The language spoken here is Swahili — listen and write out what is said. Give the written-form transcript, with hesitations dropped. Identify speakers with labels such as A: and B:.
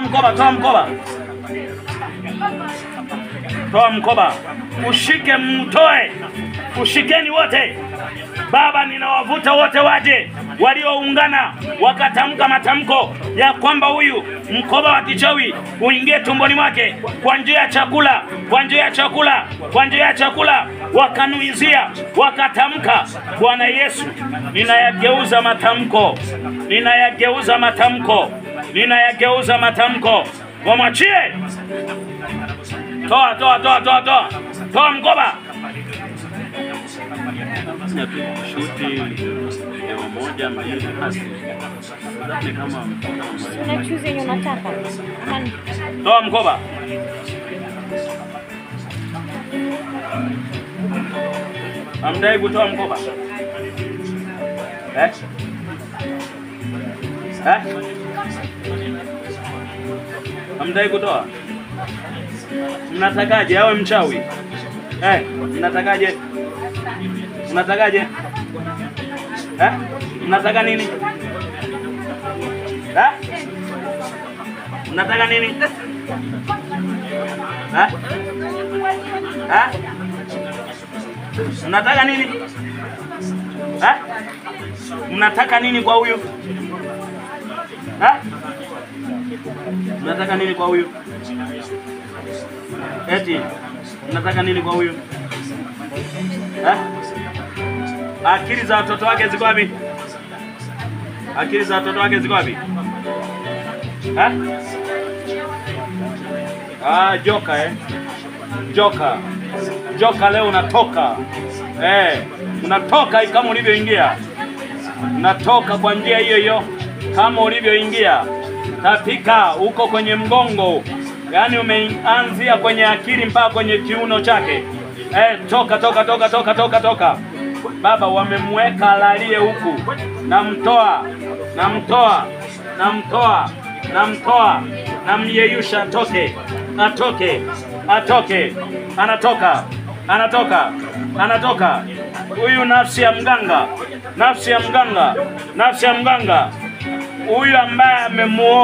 A: Mkoba, toa mkoba. Toa mkoba. Ushike, mtoe. Ushikeni wote. Baba, ninawavuta wote waje walioungana wakatamka matamko ya kwamba huyu mkoba wa kichawi uingie tumboni mwake kwa njia ya chakula, kwa njia ya chakula, kwa njia ya chakula, wakanuizia, wakatamka. Bwana Yesu, ninayageuza matamko, ninayageuza matamko, ninayageuza matamko. Wamwachie. Toa, toa, toa, toa, toa. Toa mkoba.
B: Shuti moja mbili hasi. Kama
C: unachuze yenye unataka.
A: Toa mkoba. Hamdai kutoa mkoba. Hamdai kutoa. Mnatakaje awe mchawi? Mnatakaje? Mnatakaje? Mnataka nini? Mnataka nini? Mnataka nini? Mnataka nini kwa huyu? Mnataka nini kwa huyu? Eti mnataka nini kwa huyu? Akili za watoto wake ziko wapi? Akili za watoto wake ziko wapi? Joka Joka. Joka leo unatoka. Unatoka kama ulivyoingia. Unatoka kwa njia hiyo hiyo kama ulivyoingia. Tapika uko kwenye mgongo. Yaani umeanzia kwenye akili mpaka kwenye kiuno chake. Toka, toka, toka, toka, toka, toka. Baba, wamemweka alalie huku. Namtoa, namtoa, namtoa, namtoa, namyeyusha atoke, atoke, atoke, anatoka, anatoka, anatoka. Huyu nafsi ya mganga, nafsi ya mganga, nafsi ya mganga. Huyu ambaye amemuoa